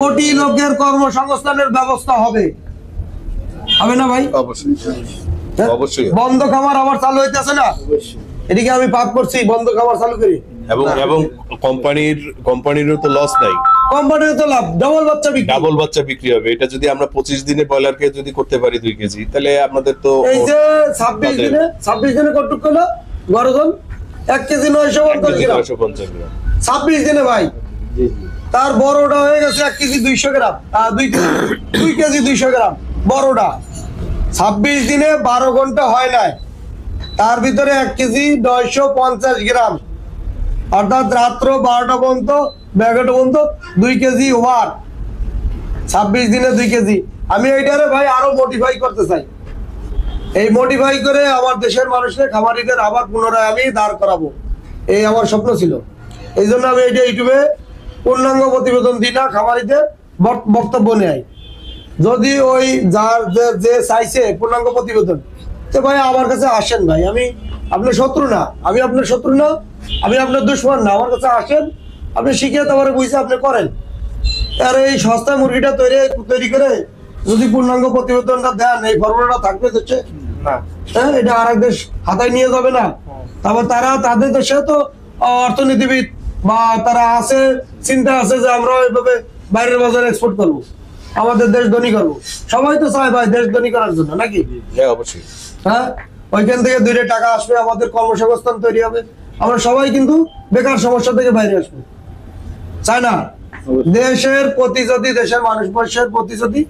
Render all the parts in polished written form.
কোটি লোকের কর্মসংস্থানের ব্যবস্থা হবে হবে না ভাই? অবশ্যই অবশ্যই। বন্ধ খামার আবার চালু হইতেছে না, এদিকে আমি পাপ করছি বন্ধ খামার চালু করি, এবং কোম্পানিরও তো লস নাই, কোম্পানির তো লাভ, ডাবল বাচ্চা বিক্রি হবে। এটা যদি আমরা 25 দিনে ব্রয়লারকে যদি করতে পারি 2 কেজি, তাহলে আমাদের তো এই যে 26 দিনে কটুক করলো গরজন 1 কেজি 950 গ্রাম 26 দিনে ভাই, তার বড়টা হয়ে গেছে 1 কেজি 200 গ্রাম, 2 কেজি 200 গ্রাম বড়টা 26 দিনে 12 ঘন্টা হয় নাই, তার ভিতরে 1 কেজি 950 গ্রাম, অর্থাৎ রাত্র 12টা পর্যন্ত 11টা পর্যন্ত 2 কেজি ওভার, 26 দিনে 2 কেজি। আমি এইটারে ভাই আরো মডিফাই করতে চাই, এই মডিফাই করে আমার দেশের মানুষকে খামারিদের আবার পুনরায় আমি দাঁড় করাবো, এই আমার স্বপ্ন ছিল। এই জন্য আমি এটা ইউটিউবে পূর্ণাঙ্গ প্রতিবেদন দিই না, খামারিদের বক্তব্য নেয়। যদি ওই যার যে চাইছে পূর্ণাঙ্গ প্রতিবেদন, তো ভাই আমার কাছে আসেন ভাই, আমি আপনার শত্রু না, আমি আপনার শত্রু না, আমি আপনার দুশ্মন না, আমার কাছে আসেন, আপনি শিখে তারপরে বুঝে আপনি করেন। আর এই সস্তায় মুরগিটা তৈরি করে যদি পূর্ণাঙ্গ প্রতিবেদনটা দেন, এই ফর্মুলাটা থাকবে দেশে না, হ্যাঁ, এটা আরেক দেশ হাতায় নিয়ে যাবে না। তারপর তাদের দেশে তো অর্থনীতিবিদ বা তারা আছে, চিন্তা আছে যে আমরা এইভাবে বাইরের বাজারে এক্সপোর্ট করবো, আমাদের দেশ ধনী করবো, সবাই তো চায় ভাই দেশ ধনী করার জন্য নাকি? হ্যাঁ অবশ্যই। হ্যাঁ, ওইখান থেকে 2 টাকা আসবে, আমাদের কর্মসংস্থান তৈরি হবে, আমরা সবাই কিন্তু বেকার সমস্যা থেকে বাইরে আসবো, চাই না? দেশের প্রতি যদি দেশের মানুষের প্রতি যদি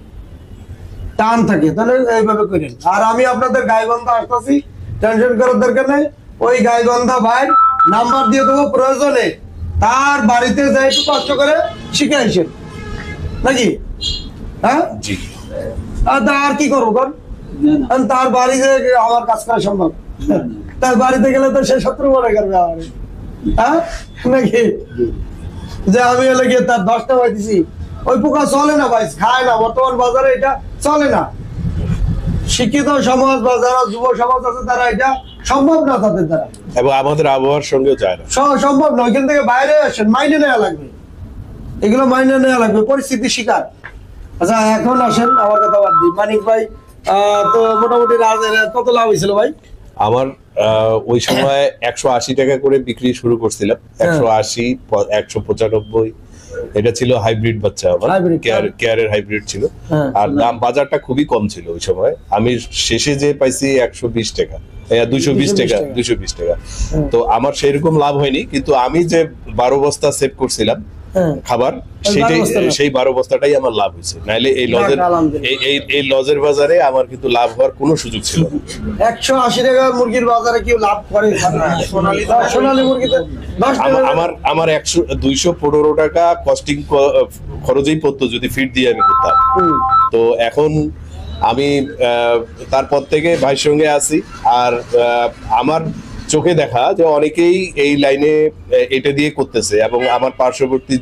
টান থাকে তাহলে এইভাবে করেন। আর আমি আপনাদের গাইবান্ধা আসতেছি, টেনশন করার দরকার নেই, ওই গাইবান্ধা ভাই নাম্বার দিয়ে দেবো, প্রয়োজনে তার বাড়িতে যাই একটু কষ্ট করে শিখে আসেন নাকি? হ্যাঁ জি। আর কি করবো কর, তার বাড়িতে আমার কাজ করা সম্ভব, তার বাড়িতে গেলে তো সে শত্রু মনে করবে আমার, হ্যাঁ নাকি? যে আমি হলে গিয়ে তার 10টা পাইতেছি, ওই পোকা চলে না ভাই, খায় না, বর্তমান বাজারে এটা চলে না। শিক্ষিত সমাজ বা যারা যুব সমাজ আছে তারা এটা সম্ভব না তাদের দ্বারা, এবং আমাদের আবহাওয়ার সঙ্গেও যায় না, সম্ভব না। ওইখান থেকে বাইরে আসেন, মাইনে নেওয়া লাগবে, এগুলো মাইনে নেওয়া লাগবে, পরিস্থিতি শিকার। আচ্ছা এখন আসেন, আমার কথা বাদ দিই, মানিক ভাই তো মোটামুটি কত লাভ হয়েছিল ভাই? আমার ওই সময় 180 টাকা করে বিক্রি শুরু করছিলাম, 180 195, এটা ছিল হাইব্রিড বাচ্চা, আমার কেয়ারের হাইব্রিড ছিল, আর দাম বাজারটা খুবই কম ছিল ওই সময়। আমি শেষে যে পাইছি 120 টাকা, 220 টাকা। তো আমার সেরকম লাভ হয়নি, কিন্তু আমি যে 12 বস্তা সেভ করছিলাম খাবার, সেই 12 বস্তাটাই আমার লাভ হয়েছে, নাইলে এই লজের বাজারে আমার কিন্তু লাভ হওয়ার কোনো সুযোগ ছিল না। 180 টাকার মুরগির বাজারে কি লাভ করে? সোনালী মুরগিতে আমার 215 টাকা কস্টিং খরচেই পড়তো যদি ফিড দিয়ে আমি করতাম। তো এখন আমি তারপর থেকে ভাইয়ের সঙ্গে আছি, আর আমার চোখে দেখা যে অনেকেই এই লাইনে এটা দিয়ে করতেছে, এবং আমার পার্শ্ববর্তী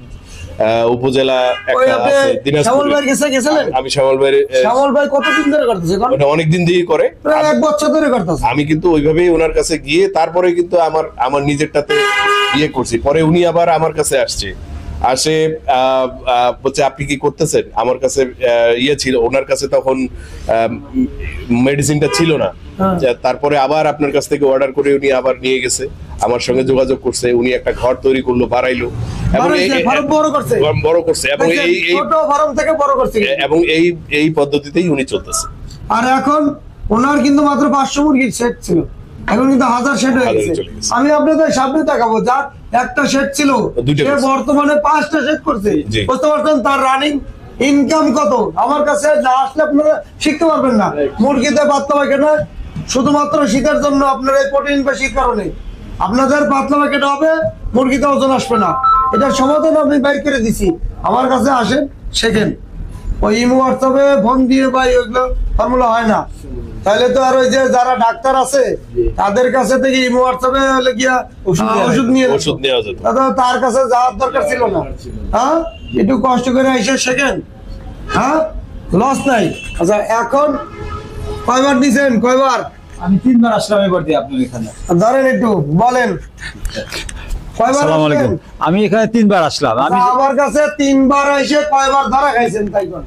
উপজেলা একটা আছে দিনাজপুর, আমি শ্যামল ভাই কতদিন ধরে করতেছে? অনেক দিন দিয়ে করে, প্রায় 1 বছর ধরে করতেছে। আমি কিন্তু ওইভাবেই ওনার কাছে গিয়ে তারপরে কিন্তু আমার নিজেরটাতে ইয়ে করছি, পরে উনি আবার আমার কাছে আসে বলছে আপনি কি করতেছেন? আমার কাছে ইয়ে ছিল, ওনার কাছে তখন মেডিসিনটা ছিল না, তারপরে আবার আপনার কাছ থেকে অর্ডার করে উনি আবার নিয়ে গেছে, আমার সঙ্গে যোগাযোগ করছে, উনি একটা ঘর তৈরি করলো, বাড়াইলো, বড় করছে, এবং এই পদ্ধতিতেই উনি চলতেছে। আর এখন ওনার কিন্তু মাত্র 500 মুরগির সেট ছিল, এখন কিন্তু 1000 সেট হয়ে গেছে। আমি আপনাদের সামনে দেখাবো, যার একটা সেট ছিল সে বর্তমানে 5টা সেট করছে, বুঝতে পারছেন তার রানিং ইনকাম কত? আমার কাছে না আসলে আপনারা শিখতে পারবেন না। মুরগিতে পাতলা পায়খানা শুধুমাত্র শীতের জন্য, আপনার এই প্রোটিন বেশির কারণে আপনাদের পাতলা পায়খানা হবে, মুরগিতে ওজন আসবে না, এটার সমাধান আমি বাইর করে দিছি। আমার কাছে আসেন, শেখেন, ওই ইমো হোয়াটসঅ্যাপে ফোন দিয়ে ভাই ওইগুলো ফর্মুলা হয় না, তাহলে তো আর ওই যে যারা ডাক্তার আছে তাদের কাছে থেকে ইমো হোয়াটসঅ্যাপে হলে গিয়া ওষুধ নিয়ে যেত, তার কাছে যাওয়ার দরকার ছিল না। হ্যাঁ, একটু কষ্ট করে এসে শেখেন, হ্যাঁ, লস নাই। আচ্ছা এখন কয়বার নিছেন? কয়বার? আমি 3 বার আসলাম এবার দিয়ে আপনার এখানে, ধরেন একটু বলেন। কয়বার আসসালামু আলাইকুম। আসলেন? আমি এখানে 3বার আসলাম। আমি আমার কাছে 3বার এসে কয়বার ধরা খাইছেন তাই কোন?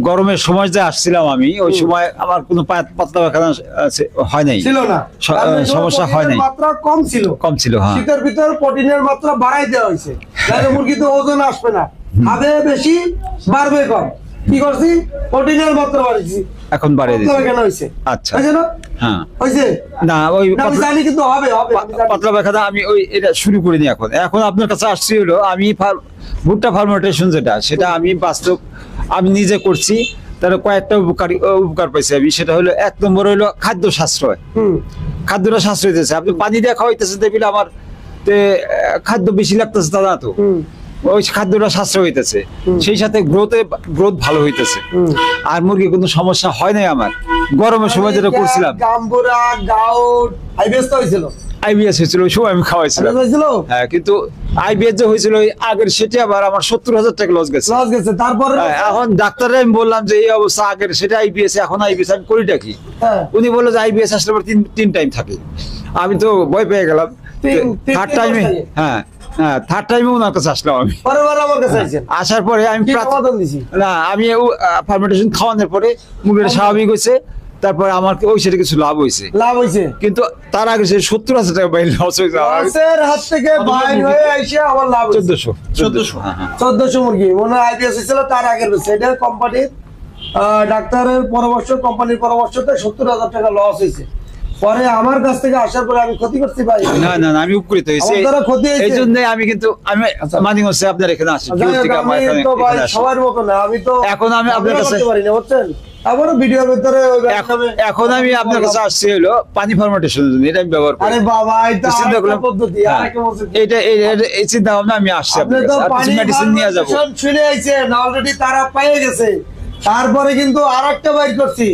গরমের সময় যে আসছিলাম আমি ওই সময় আমার কোনো পাতলা পায়খানা হয় নাই, ছিল না, কারণ এই সময় সমস্যা হয় নাই, প্রোটিনের মাত্রা কম ছিল। কম ছিল। হ্যাঁ, শীতের ভিতর প্রোটিনের মাত্রা বাড়াই দেওয়া হয়েছে, তাহলে মুরগিতে ওজন আসবে না, খাবে বেশি বাড়বে কম। কি করছি? প্রোটিনের মাত্রা বাড়িয়েছি, এখন বাড়িয়ে পাতলা দিচ্ছি। পায়খানা হয়েছে। আচ্ছা। হয়েছে না? হ্যাঁ, হয়েছে না ওই না, আমি জানি কিন্তু হবে হবে, আমি জানি। পাতলা পায়খানা আমি ওই এটা শুরু করিনি এখন। এখন আপনার কাছে আসছি হলো আমি ভুট্টা ফার্মেন্টেশন সেটা আমি বাস্তব আমি নিজে করছি। তার কয়েকটা উপকার পাইছি আমি। সেটা হলো 1 নম্বর হলো খাদ্য সাশ্রয়। হুম, খাদ্যটা সাশ্রয় হইতেছে, আপনি পানি দিয়ে খাওয়াইতেছেন দেখলে আমার খাদ্য বেশি লাগতেছে তা না তো, হুম, ওই খাদ্যটা সাশ্রয় হইতেছে, সেই সাথে গ্রোথ ভালো হইতেছে। হুম। আর মুরগি কোনো সমস্যা হয় নাই আমার। গরমের সময় যেটা করছিলাম গাম্বুরা, গাউট, আইবিএস তো হয়েছিল। আইবিএস হয়েছিল, ওই সময় আমি খাওয়াইছিলাম। আইবিএস হয়েছিল? হ্যাঁ, কিন্তু আইবিএস যে হয়েছিল ওই আগের, সেটা আবার আমার 70,000 টাকা লস গেছে। লস গেছে, তারপরে হ্যাঁ, এখন ডাক্তারে আমি বললাম যে এই অবস্থা, আগের সেটা আইবিএস, এখন আইবিএস, আমি করিটা কি? হ্যাঁ। উনি বললো যে আইবিএস আসলে পরে 3 টাইম থাকে। আমি তো ভয় পেয়ে গেলাম। থার্ড টাইমে, হ্যাঁ হ্যাঁ, থার্ড টাইমে ওনার কাছে আসলাম আমি। পরের বার আমার কাছে আইছেন, আসার পরে আমি কি সমাধান দিছি? না, আমি ফার্মেন্টেশন খাওয়ানোর পরে মুরগিটা স্বাভাবিক হয়েছে। তারপরে আমার ওই সেটা কিছু লাভ হয়েছে, লাভ হয়েছে। কিন্তু তার আগে সে 70,000 টাকা বাইরে লস হয়েছে। লসের হাত থেকে বাইর হয়ে আইসে আমার লাভ হয়েছে 1400। হ্যাঁ, হ্যাঁ। 1400 মুরগি মনে হয় আইপিএস ছিল তার আগের বছর। এটা কোম্পানির ডাক্তারের পরামর্শ, কোম্পানির পরামর্শতে 70,000 টাকা লস হয়েছে। পরে আমার কাছ থেকে আসার পরে আমি ক্ষতি করছি ভাই। না না না, আমি উপকৃত হয়েছি। আমার দ্বারা ক্ষতি হয়েছে। এই জন্য আমি কিন্তু আমি মানি হচ্ছে আপনার এখানে আসি। যাই হোক, আমি তো ভাই সবার মতো না, আমি তো এখন আমি আপনার কাছে করতে পারি না, বুঝছেন? তারপরে ভিডিওর ভিতরে ওই এখন আমি আপনার কাছে আসছি হলো পানি ফার্মেন্টেশনের জন্য। এটা আমি ব্যবহার করি। আরে বাবা, এটা চিন্তা আরেকটা করলাম, পদ্ধতি, হ্যাঁ, আরেকটা পদ্ধতি। এই চিন্তা ভাবনা আমি আসছি আপনি আপনার তো কাছে। আর পানি কিছু মেডিসিন নিয়ে যাবো। ফার্মেন্টেশন শুনে আইছেন, অলরেডি তারা পেয়ে গেছে। তারপরে কিন্তু আরেকটা বাইর করছি,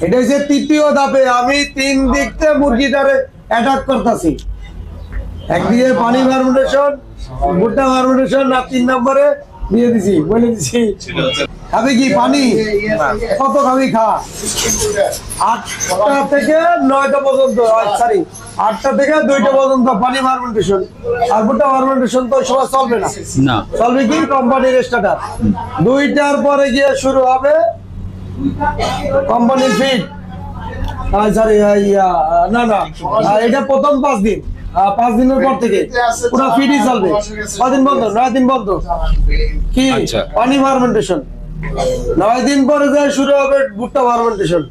এটা হচ্ছে 3য় ধাপে। আমি 3 দিক থেকে মুরগিটারে অ্যাটাক করতেছি। একদিকে পানি ফার্মেন্টেশন, ভুট্টা ফার্মেন্টেশন, আর 3 নম্বরে দিয়ে দিছি, বলে দিছি খাবি কি পানি, কত খাবি খা। 8টা থেকে 9টা পর্যন্ত, সরি 8টা থেকে 2টা পর্যন্ত পানি ফার্মেন্টেশন। আর ভুট্টা ফার্মেন্টেশন তো ওই সময় চলবে না, না, চলবে কি কোম্পানির স্টার্টার। 2টার পরে গিয়ে শুরু হবে কোম্পানির ফিড। সরি, না না, এটা প্রথম 5 দিন, 5 দিনের পর থেকে পুরো ফিডই চলবে। কদিন বন্ধ? 9 দিন বন্ধ। কি আচ্ছা। পানি ফার্মেন্টেশন। 9 দিন পরে যায় শুরু হবে ভুট্টা ফার্মেন্টেশন।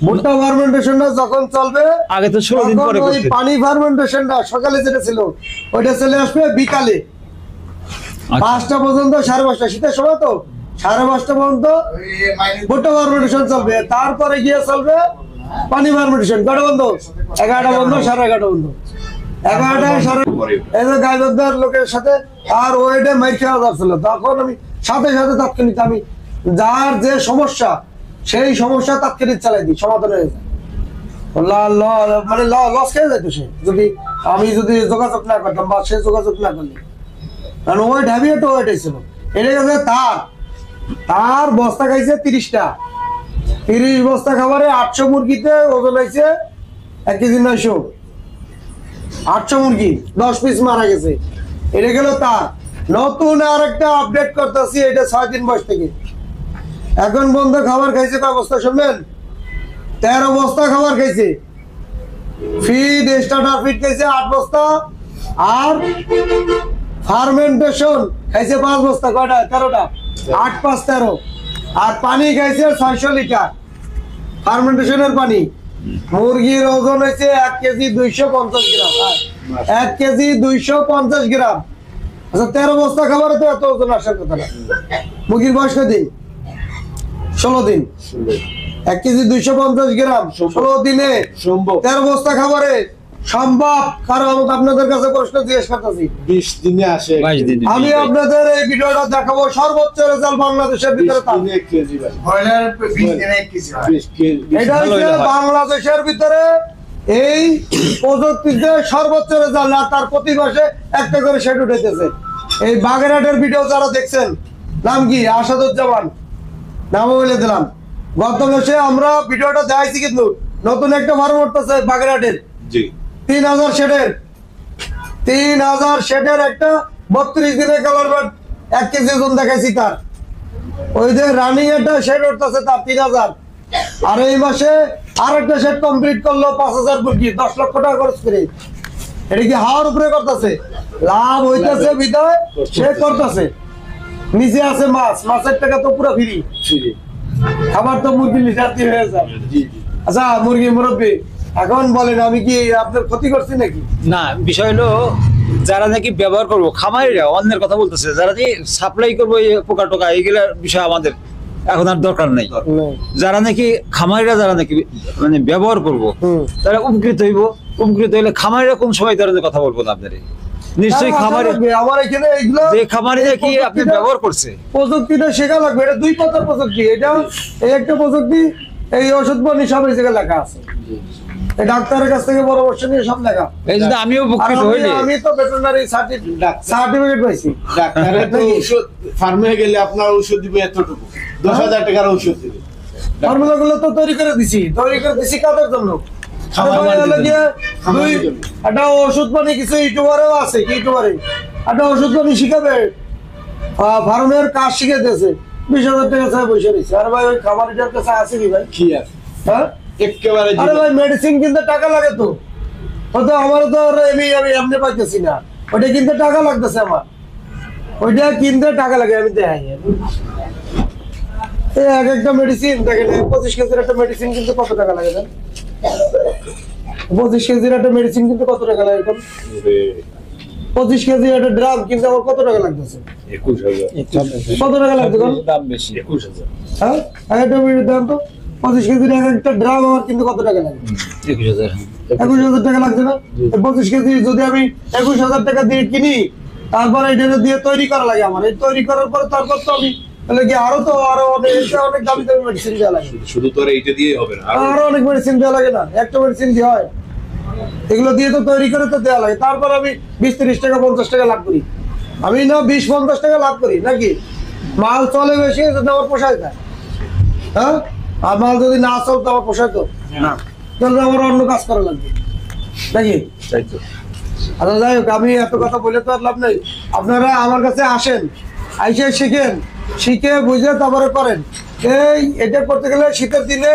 ভুট্টা ফার্মেন্টেশনটা যখন চলবে, আগে তো 16 দিন তখন পরে ওই করতে। পানি ফার্মেন্টেশনটা সকালে যেটা ছিল ওইটা চলে আসবে বিকালে আচ্ছা। 5টা পর্যন্ত, 5:30। শীতের সময় তো 5:30 পর্যন্ত ভুট্টা ফার্মেন্টেশন চলবে। তারপরে গিয়ে চলবে পানি ফার্মেন্টেশন। কটা বন্ধ? 11টা বন্ধ, 11:30 বন্ধ। 11টা 11:30 এই যে গাইবান্ধার লোকের সাথে আর ওইটা মাইর খাওয়া যাচ্ছিল, তখন আমি সাথে সাথে তাৎক্ষণিক, আমি যার যে সমস্যা সেই সমস্যা তাৎক্ষণিক চালাই দিই, সমাধান হয়ে যায়। মানে লস খেয়ে যাইতো সে, যদি আমি যদি যোগাযোগ না করতাম বা সে যোগাযোগ না করলে। কারণ ওই ঢাবিয়ে তো ওইটাই ছিল। এটা গেছে তার বস্তা খাইছে 30টা, 30 বস্তা খাবারে 800 মুরগিতে ওজন হয়েছে 1 কেজি 900। 800 মুরগি 10 পিস মারা গেছে। এটা গেল তার। নতুন আর একটা আপডেট করতেছি, এটা 6 দিন বয়স থেকে। এখন বন্ধ খাবার খাইছে কয় বস্তা শুনবেন? 13 বস্তা খাবার খাইছে। ফিড, স্টার্টার ফিড খাইছে 8 বস্তা, আর ফার্মেন্টেশন খাইছে 5 বস্তা। কয়টা? 13টা। 8 5 13। আর পানি খাইছে 600 লিটার ফার্মেন্টেশনের পানি। মুরগির ওজন হয়েছে 1 কেজি 250 গ্রাম। 1 কেজি 250 গ্রাম। আচ্ছা, 13 বস্তা খাবারে তো এত ওজন আসার কথা না। মুরগির বয়স কদিন? 16 দিন। 1 কেজি 250 গ্রাম 16 দিনে 13 বস্তা খাবারে সম্ভব? কারণ আপনাদের কাছে প্রশ্ন জিজ্ঞেস করতেছি। 20 দিনে আসে। 22 দিন। আমি আপনাদের এই ভিডিওটা দেখাবো সর্বোচ্চ রেজাল্ট বাংলাদেশের ভিতরে। 20 দিনে 1 কেজি ভাই। ব্রয়লার 20 দিনে 1 কেজি হয়। 20 কেজি। এটা হচ্ছে বাংলাদেশের ভিতরে এই প্রযুক্তিতে সর্বোচ্চ রেজাল্ট। আর তার প্রতি মাসে একটা করে সেট উঠেছে। এই বাগেরহাটের ভিডিও যারা দেখছেন, নাম কি? আসাদুজ্জামান, নাম বলে দিলাম। গত মাসে আমরা ভিডিওটা দেখাইছি, কিন্তু নতুন একটা ফার্ম উঠতেছে বাগেরহাটের, জি 3000 শেডের। 3000 শেডের একটা 32 দিনের কালার বাট 1 কেজি ওজন দেখাইছি তার। ওই যে রানিং একটা শেড উঠতেছে তার 3000। আর এই মাসে আরেকটা শেড কমপ্লিট করলো 5000 মুরগি, 10 লক্ষ টাকা খরচ করে। এটা কি হাওয়ার উপরে করতেছে? লাভ হইতেছে বিদায় সে করতেছে। নিচে আছে মাছ, মাছের টাকা তো পুরো ফ্রি। খাবার তো মুরগি লিটার দিয়ে হয়ে যায়। আচ্ছা মুরগি মুরব্বী, এখন বলেন আমি কি আপনার ক্ষতি করছি নাকি? না, বিষয় হলো যারা নাকি ব্যবহার করবো খামারিরা অন্যের কথা বলতেছে, যারা যে সাপ্লাই করবো এই পোকা টোকা এইগুলার বিষয় আমাদের এখন আর দরকার নেই। যারা নাকি খামারিরা যারা নাকি মানে ব্যবহার করবো তারা উপকৃত হইব। উপকৃত হইলে খামারিরা কোন সময় তারা কথা বলবো না আপনার নিশ্চয়ই খামারে আমার এখানে এইগুলো যে খামারে কি আপনি ব্যবহার করছে প্রযুক্তিটা শেখা লাগবে। এটা 2 পাতার প্রযুক্তি। এটা এই একটা প্রযুক্তি, এই ওষুধ পানি সব এই জায়গায় লেখা আছে। এই ডাক্তারের কাছ থেকে পরামর্শ নিয়ে সব লেখা। এই যদি আমিও উপকৃত হইলে আমি তো ভেটেরিনারি সার্টিফিকেট পাইছি। ডাক্তারে তো ওষুধ ফার্মে গেলে আপনার ওষুধ দিবে এতটুকু, 10,000 টাকার ওষুধ দিবে। ফর্মুলা গুলো তো তৈরি করে দিছি কাদের জন্য? একটা ওষুধ পানি কিছু ইউটিউবারেও আছে, ইউটিউবারে একটা ওষুধ পানি শিখাবে, ফার্মের কাজ শিখাইতেছে, 20,000 টাকা চাই পয়সা নিচ্ছে। আরে ভাই ওই খামারিটার কাছে আছে কি ভাই? কি আছে হ্যাঁ একেবারে আরে ভাই মেডিসিন কিনতে টাকা লাগে তো। হয়তো আমার তো আমি এমনি পাইতেছি না, ওইটা কিনতে টাকা লাগতেছে আমার। ওইটা কিনতে টাকা লাগে, আমি দেখাই। এক একটা মেডিসিন দেখেন, 25 কেজির একটা মেডিসিন কিনতে কত টাকা লাগে? 25 কেজির একটা মেডিসিন কিনতে কত টাকা লাগে? এখন 25 কেজি একটা ড্রাম কিনতে আমার কত টাকা লাগতেছে? 21,000। কত টাকা লাগছে? দাম বেশি। 21,000। হ্যাঁ একটা মিনিট দাম তো 25 কেজির একটা ড্রাম আমার কিন্তু কত টাকা লাগে? 21,000। 21,000 টাকা লাগছে না? 25 কেজি যদি আমি 21,000 টাকা দিয়ে কিনি, তারপরে এটা দিয়ে তৈরি করা লাগে আমার। এই তৈরি করার পরে তারপর তো আমি তাহলে কি আরো অনেক দামি দামি মেডিসিন দেওয়া লাগে। শুধু তো আর এইটা দিয়েই হবে না, আরো অনেক মেডিসিন দেওয়া লাগে না? একটা মেডিসিন দিয়ে হয়? এগুলো দিয়ে তো তৈরি করে তো দেওয়া লাগে। তারপর আমি 20-30 টাকা 50 টাকা লাভ করি। আমি না 20-50 টাকা লাভ করি নাকি? মাল চলে বেশি যদি আমার পোষায় যায়। হ্যাঁ, আর মাল যদি না চলতো আমার পোষায় তো না, তাহলে আমার অন্য কাজ করা লাগবে নাকি? আচ্ছা যাই হোক, আমি এত কথা বলে তো আর লাভ নেই। আপনারা আমার কাছে আসেন, আইসে শিখেন, শিখে বুঝে তারপরে করেন। এটা করতে গেলে শীতের দিনে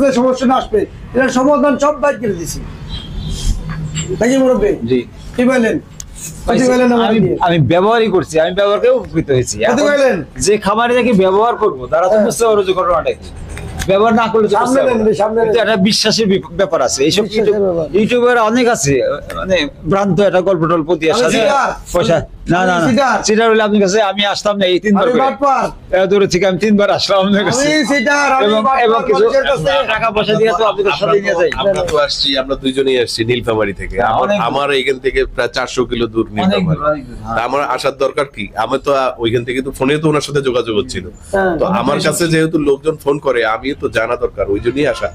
যে সমস্যাটা আসবে, এটার সমাধান সব বাইর করে দিছি নাকি মুরব্বী? জি। কি বলেন? আমি ব্যবহারই করছি, আমি ব্যবহার করে উপকৃত হয়েছি। কত বললেন? যে খামারে নাকি ব্যবহার করবো তারা তো বুঝতে পারো যে ঘটনাটা কি। ব্যবহার না করলে তো বুঝতে পারবো না। কিন্তু একটা বিশ্বাসের ব্যাপার আছে। এইসব ইউটিউবার অনেক আছে, মানে ভ্রান্ত একটা গল্প টল্প দিয়ে পয়সা। না না না, সেটা হলে আপনার কাছে আমি আসতাম না এই 3 বার দূরে থেকে। আমি 3 বার আসলাম আপনার কাছে এবং কিছু টাকা পয়সা দিয়ে তো আপনাদের সাথে নিয়ে যাই। আমরা তো আসছি, আমরা দুইজনেই আসছি নীলফামারী থেকে। আমার এইখান থেকে প্রায় 400 কিলো দূর নীলফামারী। আমার আসার দরকার কি? আমি তো ওইখান থেকে তো ফোনে তো ওনার সাথে যোগাযোগ হচ্ছিল। তো আমার কাছে যেহেতু লোকজন ফোন করে, আমি তো জানা দরকার, ওই জন্যই আসা,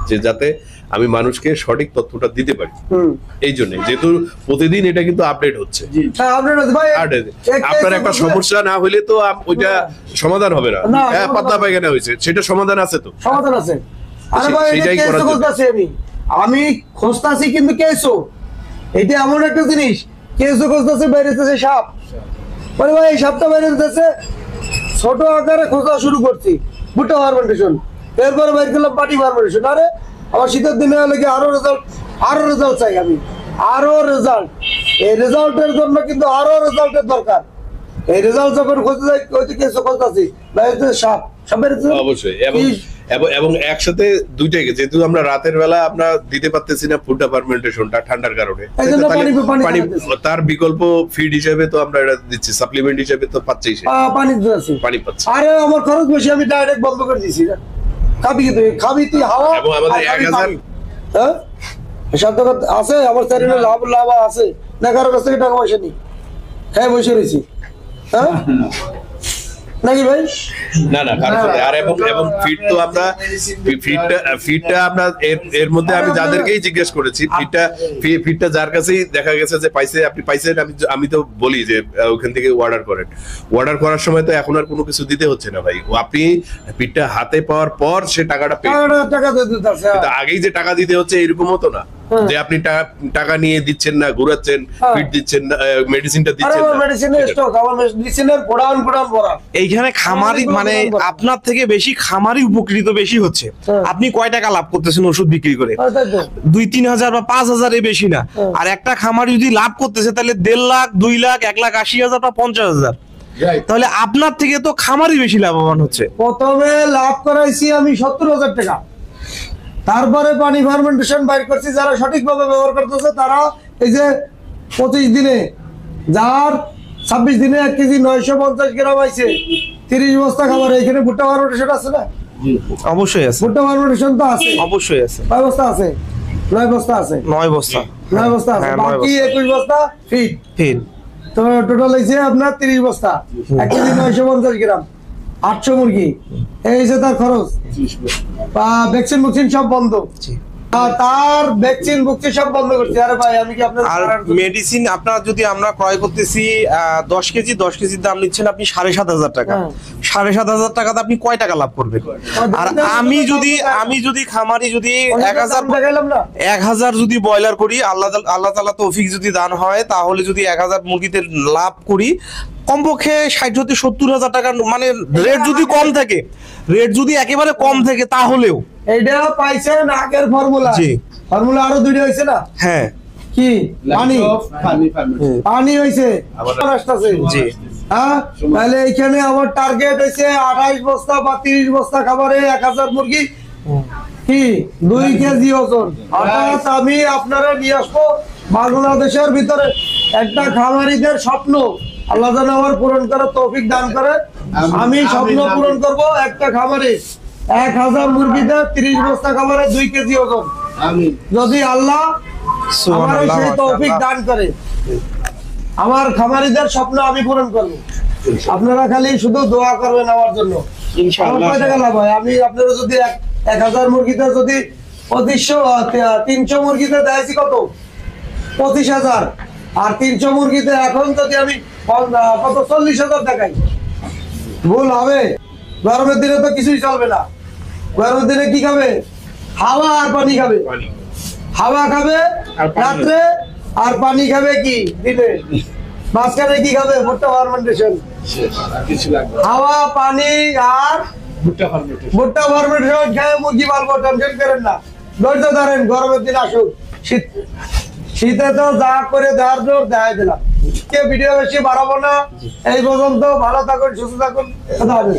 যে যাতে আমি মানুষকে সঠিক তথ্যটা দিতে পারি। এই জন্য যেহেতু প্রতিদিন এটা কিন্তু আপডেট হচ্ছে। আপনার একটা সমস্যা না হইলে তো ওইটা সমাধান হবে না। হ্যাঁ, পাতলা পায়খানা হয়েছে, সেটা সমাধান আছে তো, সমাধান আছে। আরে ভাই আমি খুঁজতাছি, কিন্তু কেসো এটা এমন একটা জিনিস, কেসো খুঁজতেছে, বেরিয়েছে সাপ। বলে ভাই এই সাপটা বেরিয়েছে, ছোট আকারে খোঁজা শুরু করছি ভুট্টা ফার্মেন্টেশন, এরপরে বাইর করলাম পাটি ফার্মেন্টেশন। আরে আমার শীতের দিনে হলে কি আরো রেজাল্ট চাই আমি, আরো রেজাল্ট। এই রেজাল্টের জন্য কিন্তু আরো রেজাল্টের দরকার। এই রেজাল্ট যখন খুঁজতে যাই, ওই থেকে খুঁজতেছি সাপ, সাপের অবশ্যই। এবং একসাথে দুইটাই, যেহেতু আমরা রাতের বেলা আমরা দিতে পারতেছি না ফুড ফার্মেন্টেশনটা ঠান্ডার কারণে, তার বিকল্প ফিড হিসেবে তো আমরা এটা দিচ্ছি, সাপ্লিমেন্ট হিসেবে তো পাচ্ছি, পানি পাচ্ছি। আরে আমার খরচ বেশি, আমি ডাইরেক্ট বন্ধ করে দিছি। খাবি তুই হাওয়া। এবং আমাদের 1000 হ্যাঁ আছে আমার শরীরে লাভ আছে না, কারো কাছ থেকে টাকা পয়সা নেই, হ্যাঁ বসে রয়েছি। হ্যাঁ নাকি ভাই? না না, আর এবং ফিট তো আমরা ফিটটা আমরা এর মধ্যে আমি যাদেরকেই জিজ্ঞেস করেছি, ফিটটা যার কাছেই দেখা গেছে যে আপনি পাইছেন, আমি তো বলি যে ওখান থেকে অর্ডার করার সময় তো এখন আর কোনো কিছু দিতে হচ্ছে না ভাই। আপনি ফিটটা হাতে পাওয়ার পর সে টাকাটা আগেই যে টাকা দিতে হচ্ছে এরকমও তো না। যে আপনি টাকা নিয়ে দিচ্ছেন না, ঘুরাচ্ছেন, হ্যাঁ। ফিট দিচ্ছেন না, মেডিসিনটা আরে দিচ্ছেন আমার না। মেডিসিনের স্টক, আমার মেডিসিনের গোডাউন ভরা। এইখানে খামারি মানে আপনার থেকে বেশি খামারি উপকৃত বেশি হচ্ছে। হ্যাঁ। আপনি কয় টাকা লাভ করতেছেন ওষুধ বিক্রি করে? তাই তো 2-3 হাজার বা 5 হাজার এর বেশি না। হ্যাঁ। আর একটা খামারি যদি লাভ করতেছে তাহলে 1.5 লাখ, 2 লাখ, 1,80,000 বা 50,000, তাহলে আপনার থেকে তো খামারি বেশি লাভবান হচ্ছে। প্রথমে লাভ করাইছি আমি 70,000 টাকা, তারপরে পানি ফার্মেন্টেশন বাইর করছি। যারা সঠিকভাবে ব্যবহার করতেছে তারা এই যে 25 দিনে, যার 26 দিনে 1 কেজি 950 গ্রাম আইছে, 30 বস্তা খাবার। এখানে ভুট্টা ফার্মেন্টেশন আছে না? অবশ্যই আছে, ভুট্টা ফার্মেন্টেশন তো আছে, অবশ্যই আছে। 9 বস্তা আছে, 9 বস্তা আছে, 9 বস্তা 9 বস্তা আছে, হ্যাঁ, 9 বাকি বস্তা। 21 বস্তা ফিট। ফিট। তো টোটাল হয়েছে আপনার 30 বস্তা, 1 কেজি 950 গ্রাম, 800 মুরগি। এই হচ্ছে তার খরচ। ভ্যাকসিন বুকসিন সব বন্ধ। তার ভ্যাকসিন বুকসিন সব বন্ধ করছে। আরে ভাই আমি কি আপনার আর মেডিসিন আপনার যদি আমরা ক্রয় করতেছি 10 কেজির দাম নিচ্ছেন আপনি 7,500 টাকা। হ্যাঁ। 7,500 টাকাতে আপনি কয় টাকা লাভ করবেন? আর আমি যদি খামারি যদি 1,000 দেখাইলাম না? 1,000 যদি ব্রয়লার করি, আল্লাহ তাআলা তৌফিক যদি দান হয়, তাহলে যদি 1,000 মুরগিতে লাভ করি, কমপক্ষে 60-70 হাজার টাকা, মানে রেট যদি কম থাকে, রেট যদি একেবারে কম থাকে তাহলেও। এইটা পাইছেন আগের ফর্মুলা। জি। ফর্মুলা আরো দুইটা হয়েছে না? হ্যাঁ কি পানি পানি হয়েছে আসতেছে। জি। হ্যাঁ, তাহলে এইখানে আমার টার্গেট হয়েছে 28 বস্তা বা 30 বস্তা খাবারে 1000 মুরগি, কি 2 কেজি ওজন। অর্থাৎ আমি আপনারা নিয়ে আসবো বাংলাদেশের ভিতরে একটা খামারিদের স্বপ্ন আল্লাহ যেন আমার পূরণ করে তৌফিক দান করে। আমি স্বপ্ন পূরণ করব একটা খামারে 1000 মুরগিতে 30 বস্তা খাবারে 2 কেজি ওজন, যদি আল্লাহ আমার সেই তৌফিক দান করে। আমার খামারিদের স্বপ্ন আমি পূরণ করব। আপনারা খালি শুধু দোয়া করবেন আমার জন্য। আমার কয় টাকা লাভ হয়? আমি আপনারা যদি 1000 মুরগিতে যদি 300 মুরগিতে দেখাইছি কত? 25,000। আর 300 মুরগিতে এখন যদি আমি কত 40,000 দেখাই, ভুল হবে? গরমের দিনে তো কিছুই চলবে না। গরমের দিনে কি খাবে? হাওয়া আর পানি খাবে। হাওয়া খাবে রাত্রে, আর পানি খাবে কি দিনে। মাঝখানে কি খাবে? ভুট্টা ফার্মেন্টেশন। হাওয়া, পানি আর ভুট্টা ফার্মেন্টেশন খেয়ে মুরগি পালবো। টেনশন করেন না, ধৈর্য ধরেন। গরমের দিন আসুক। শীতে তো যা করে দেওয়ার জোর দেখাই দিলাম। ভিডিও বেশি বাড়াবো না। এই পর্যন্ত। ভালো থাকুন, সুস্থ থাকুন। কথা হবে।